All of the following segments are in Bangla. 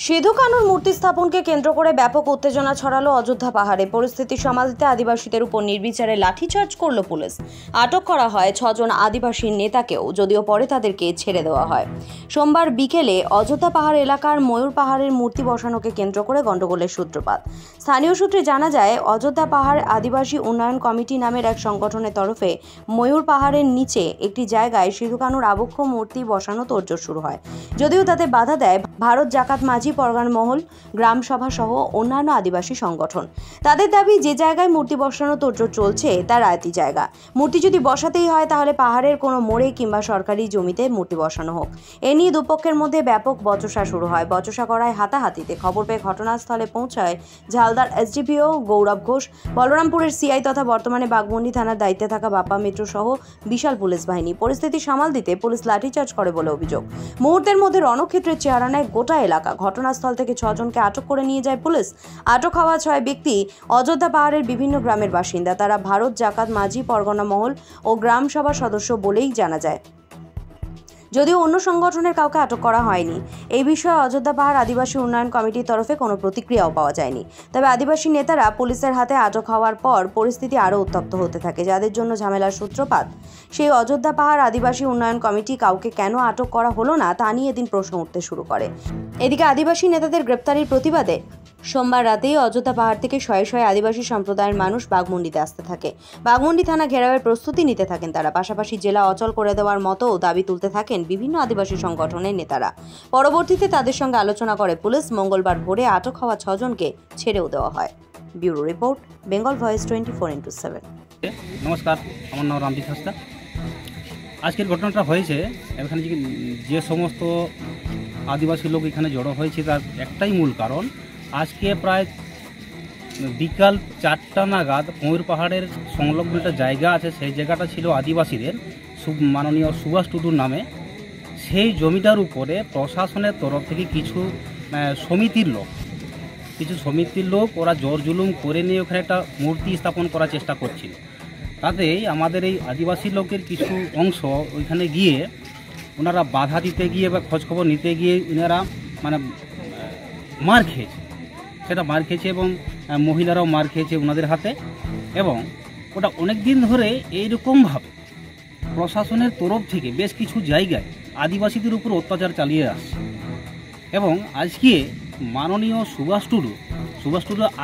সিধু কানুর মূর্তি স্থাপনকে কেন্দ্র করে ব্যাপক উত্তেজনা ছড়ালো অযোধ্যা পাহাড়ে। পরিস্থিতি সামাল দিতে আদিবাসীদের উপর নির্বিচারে লাঠিচার্জ করল পুলিশ। আটক করা হয় 6 জন আদিবাসী নেতাকেও, যদিও পরে তাদেরকে ছেড়ে দেওয়া হয়। সোমবার বিকেলে অযোধ্যা পাহাড় এলাকার ময়ূর পাহাড়ের মূর্তি বসানোকে কেন্দ্র করে গন্ডগোলের সূত্রপাত। স্থানীয় সূত্রে জানা যায়, অযোধ্যা পাহাড় আদিবাসী উন্নয়ন কমিটি নামের এক সংগঠনের তরফে ময়ূর পাহাড়ের নিচে একটি জায়গায় সিধু কানুর আবক্ষ মূর্তি বসানো তোড়জোড় শুরু হয়। যদিও তাতে বাধা দেয় ভারত জাকাত মাঝি পরগনা মহল, গ্রাম সভা সহ অন্যান্য আদিবাসী সংগঠন। তাদের দাবি, যে জায়গায় মূর্তি বসানো তোড়জোড় চলছে তা রায়তি জায়গা। মূর্তি যদি বসাতেই হয় তাহলে পাহাড়ের কোনো মোড়ে কিংবা সরকারি জমিতে মূর্তি বসানো হোক। এ নিয়ে দুপক্ষের মধ্যে ব্যাপক বচসা শুরু হয়। বচসা করায় হাতাহাতিতে। খবর পেয়ে ঘটনাস্থলে পৌঁছায় ঝালদার এসডিপিও গৌরব ঘোষ, বলরামপুরের সিআই তথা বর্তমানে বাঘমুন্ডি থানার দায়িত্বে থাকা বাপ্পা মিত্র সহ বিশাল পুলিশ বাহিনী। পরিস্থিতি সামাল দিতে পুলিশ লাঠিচার্জ করে বলে অভিযোগ। মুহূর্তের মধ্যে রণক্ষেত্রের চেহারা নেয় গোটা এলাকা। ঘটনাস্থল থেকে 6 জনকে আটক করে নিয়ে যায় পুলিশ। আটক হওয়া 6 ব্যক্তি অযোধ্যা পাহাড়ের বিভিন্ন গ্রামের বাসিন্দা। তারা ভারত জাকাত মাঝি পরগনা মহল ও গ্রাম সভা সদস্য বলেই জানা যায়, যদিও অন্য সংগঠনের কাউকে আটক করা হয়নি। এই বিষয়ে অযোধ্যা পাহাড় আদিবাসী উন্নয়ন কমিটির তরফে কোনো প্রতিক্রিয়াও পাওয়া যায়নি। তবে আদিবাসী নেতারা পুলিশের হাতে আটক হওয়ার পর পরিস্থিতি আরও উত্তপ্ত হতে থাকে। যাদের জন্য ঝামেলার সূত্রপাত, সেই অযোধ্যা পাহাড় আদিবাসী উন্নয়ন কমিটি কাউকে কেন আটক করা হলো না তা নিয়ে এদিন প্রশ্ন উঠতে শুরু করে। এদিকে আদিবাসী নেতাদের গ্রেপ্তারির প্রতিবাদে সোমবার রাতেই অযোধ্যা পাহাড় থেকে শয়ে শয়ে আদিবাসী সম্প্রদায়ের মানুষ বাঘমুন্ডিতে আসতে থাকে। বাঘমুন্ডি থানা ঘেরাওয়ের প্রস্তুতি নিতে থাকেন তারা। পাশাপাশি জেলা অচল করে দেওয়ার মতো দাবি তুলতে থাকেন বিভিন্ন আদিবাসী সংগঠনের নেতারা। পরবর্তীতে তাদের সঙ্গে আলোচনা করে পুলিশ। মঙ্গলবার ভোরে আটক হওয়া 6 জনকে ছেড়েও দেওয়া হয়। Bureau report, Bengal voice 24x7। নমস্কার, আমার নাম রামজিৎ হাসদা। আজকের ঘটনাটা হয়েছে, এখানে যে সমস্ত আদিবাসী লোক এখানে জড়ো হয়েছে তার একটাই মূল কারণ, আজকে প্রায় বিকাল 4টা নাগাদ ময়ূর পাহাড়ের সংলগ্ন একটা জায়গা আছে, সেই জায়গাটা ছিল আদিবাসীদের, মাননীয় সুভাষ টুডুর নামে। সেই জমিটার উপরে প্রশাসনের তরফ থেকে কিছু সমিতির লোক ওরা জোর জুলুম করে নিয়ে ওখানে একটা মূর্তি স্থাপন করার চেষ্টা করছিল। তাতেই আমাদের এই আদিবাসী লোকের কিছু অংশ ওইখানে গিয়ে ওনারা বাধা দিতে গিয়ে বা খোঁজখবর নিতে গিয়ে ওনারা মার খেয়েছে এবং মহিলারাও মার খেয়েছে ওনাদের হাতে। এবং ওটা অনেক দিন ধরে এইরকমভাবে প্রশাসনের তরফ থেকে বেশ কিছু জায়গায় আদিবাসীদের উপর অত্যাচার চালিয়ে আসছে। এবং আজকে মাননীয় সুভাষ টুডু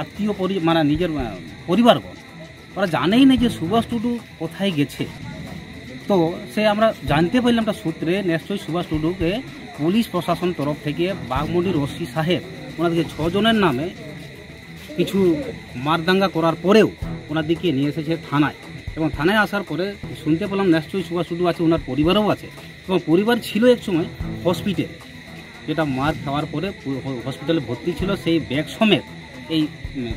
আত্মীয় মানে নিজের পরিবারগণ ওরা জানেই না যে সুভাষ টুডু কোথায় গেছে। তো সে আমরা জানতে পারলাম একটা সূত্রে, নিশ্চয়ই সুভাষ টুডুকে পুলিশ প্রশাসন তরফ থেকে বাঘমুন্ডির ওসি সাহেব ওনাদেরকে 6 জনের নামে কিছু মারদাঙ্গা করার পরেও ওনাদেরকে নিয়ে এসেছে থানায়। এবং থানায় আসার পরে শুনতে পেলাম নিশ্চয়ই সুভাষ টুডু আছে, ওনার পরিবারও আছে। এবং পরিবার ছিল এক সময় হসপিটালে, যেটা মার খাওয়ার পরে হসপিটালে ভর্তি ছিল। সেই ব্যাগ সমেত এই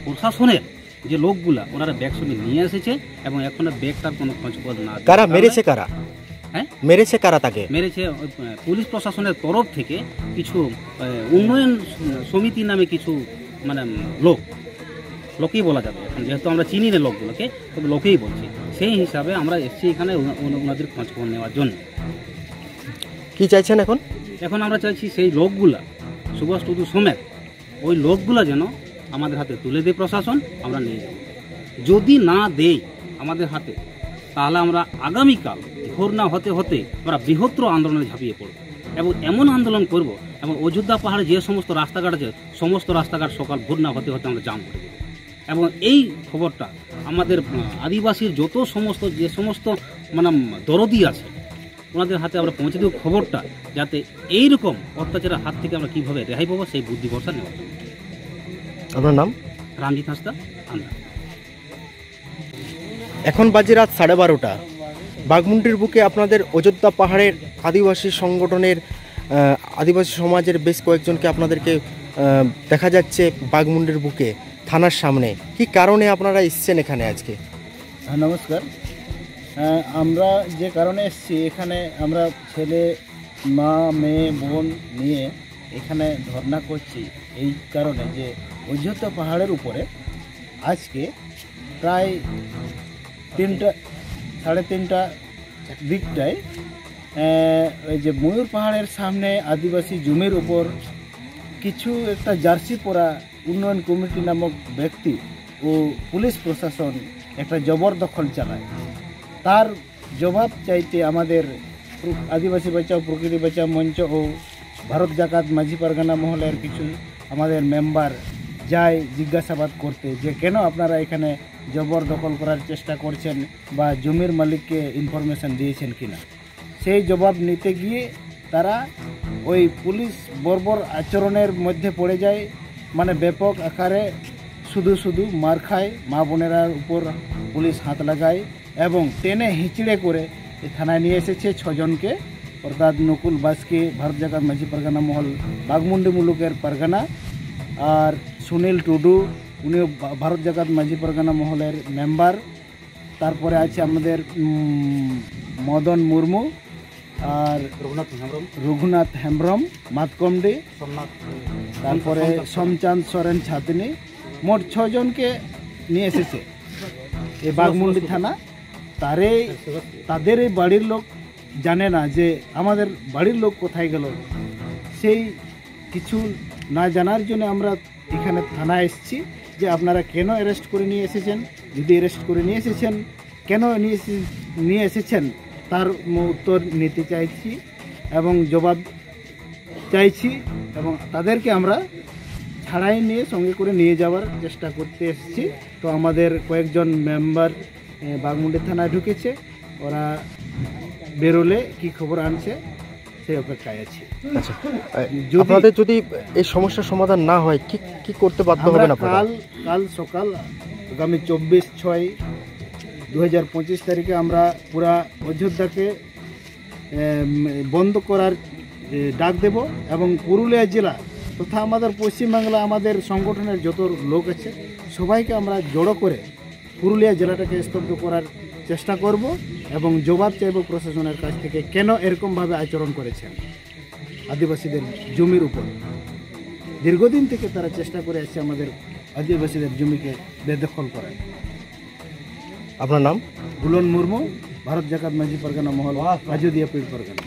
প্রশাসনের যে লোকগুলা ওনারা ব্যাগ সমেত নিয়ে এসেছে এবং এখন ব্যাগটার কোনো খোঁজখবর না। কারা মেরেছে? মেরেছে কারা? তাকে মেরেছে পুলিশ প্রশাসনের তরফ থেকে কিছু উন্নয়ন সমিতি নামে কিছু মানে লোকই বলা যাবে, এখন যেহেতু আমরা চিনি না লোকগুলোকে, তবে লোকেই বলছি। সেই হিসাবে আমরা এসেছি এখানে ওনাদের খোঁজখবর নেওয়ার জন্য। কি চাইছেন এখন? এখন আমরা চাইছি সেই লোকগুলা, সুভাষ টুডু সমেত ওই লোকগুলা যেন আমাদের হাতে তুলে দেয় প্রশাসন, আমরা নিয়ে যাব। যদি না দেই আমাদের হাতে, তাহলে আমরা আগামীকাল ভোর না হতে আমরা বৃহত্তর আন্দোলনে ঝাঁপিয়ে পড়ব এবং এমন আন্দোলন করব এবং অযোধ্যা পাহাড়ে যে সমস্ত রাস্তাঘাট আছে সমস্ত রাস্তাঘাট সকাল ভোর না হতে আমরা জাম করে দেব। এবং এই খবরটা আমাদের আদিবাসীর যে সমস্ত মানে দরদি আছে ওনাদের হাতে আমরা পৌঁছে দেব খবরটা, যাতে এইরকম অত্যাচারের হাত থেকে আমরা কীভাবে রেহাই পাবো সেই বুদ্ধি ভরসা নেওয়ার জন্য। আপনার নাম? রামজিৎ হাসদা, আমরা। এখন বাজে রাত 12:30। বাঘমুন্ডির বুকে আপনাদের অযোধ্যা পাহাড়ের আদিবাসী সংগঠনের আদিবাসী সমাজের বেশ কয়েকজনকে আপনাদেরকে দেখা যাচ্ছে বাঘমুন্ডির বুকে থানার সামনে। কি কারণে আপনারা এসছেন এখানে আজকে? নমস্কার। আমরা যে কারণে এসেছি, এখানে আমরা ছেলে, মা, মেয়ে, বোন নিয়ে এখানে ধর্ণা করছি এই কারণে যে অযোধ্যা পাহাড়ের উপরে আজকে প্রায় 3:30 দিকটায় ওই যে ময়ূর পাহাড়ের সামনে আদিবাসী জমির উপর কিছু একটা জার্সি পরা উন্নয়ন কমিটি নামক ব্যক্তি ও পুলিশ প্রশাসন একটা জবরদখল চালায়। তার জবাব চাইতে আমাদের আদিবাসী বাঁচাও প্রকৃতি বাঁচাও মঞ্চ ও ভারত জাকাত মাঝি পারগানা মহলের কিছু আমাদের মেম্বার যায় জিজ্ঞাসাবাদ করতে যে কেন আপনারা এখানে জবরদখল করার চেষ্টা করছেন বা জমির মালিককে ইনফরমেশন দিয়েছেন কিনা। সেই জবাব নিতে গিয়ে তারা ওই পুলিশ বর্বর আচরণের মধ্যে পড়ে যায়, মানে ব্যাপক আকারে শুধু মার খায়, মা বোনেরার উপর পুলিশ হাত লাগায় এবং টেনে হিঁচড়ে করে থানায় নিয়ে এসেছে 6 জনকে, অর্থাৎ নকুল বাসকে ভারত জাকাত মাঝি পারগানা মহল বাঘমুন্ডি মুলুকের পারগানা, আর সুনীল টুডু উনিও ভারত জাকাত মাঝি পারগানা মহলের মেম্বার। তারপরে আছে আমাদের মদন মুর্মু আর রঘুনাথ হেমব্রম মাতকমডি, তারপরে সোমচাঁদ সরেন ছাতনি, মোট 6 জনকে নিয়ে এসেছে এই বাঘমুন্ডি থানা। তাদের এই বাড়ির লোক জানে না যে আমাদের বাড়ির লোক কোথায় গেল। সেই কিছু না জানার জন্য আমরা এখানে থানায় এসেছি যে আপনারা কেন অ্যারেস্ট করে নিয়ে এসেছেন, যদি অ্যারেস্ট করে নিয়ে এসেছেন কেন নিয়ে এসেছেন তার উত্তর নিতে চাইছি এবং জবাব চাইছি, এবং তাদেরকে আমরা ছাড়াই নিয়ে সঙ্গে করে নিয়ে যাওয়ার চেষ্টা করতে এসেছি। তো আমাদের কয়েকজন মেম্বার বাঘমুন্ডি থানায় ঢুকেছে, ওরা বেরোলে কি খবর আনছে সেই অপেক্ষায় আছি। আচ্ছা, আপনাদের যদি এই সমস্যার সমাধান না হয় কি করতে বাধ্য হবেন আপনারা? কাল সকাল আগামী 24/6/2025 তারিখে আমরা পুরা অযোধ্যাকে বন্ধ করার ডাক দেব এবং পুরুলিয়া জেলা তথা আমাদের পশ্চিমবাংলা আমাদের সংগঠনের যত লোক আছে সবাইকে আমরা জড়ো করে পুরুলিয়া জেলাটাকে স্তব্ধ করার চেষ্টা করব এবং জবাব চাইব প্রশাসনের কাছ থেকে কেন এরকমভাবে আচরণ করেছেন আদিবাসীদের জমির উপর। দীর্ঘদিন থেকে তারা চেষ্টা করে আসছে আমাদের আদিবাসীদের জমিকে বেদখল করার। আপনার নাম? গুলন মুর্মু, ভারত জাকাত মাঝি পারগানা মহল, আজুদিয়া পীর পারগানা।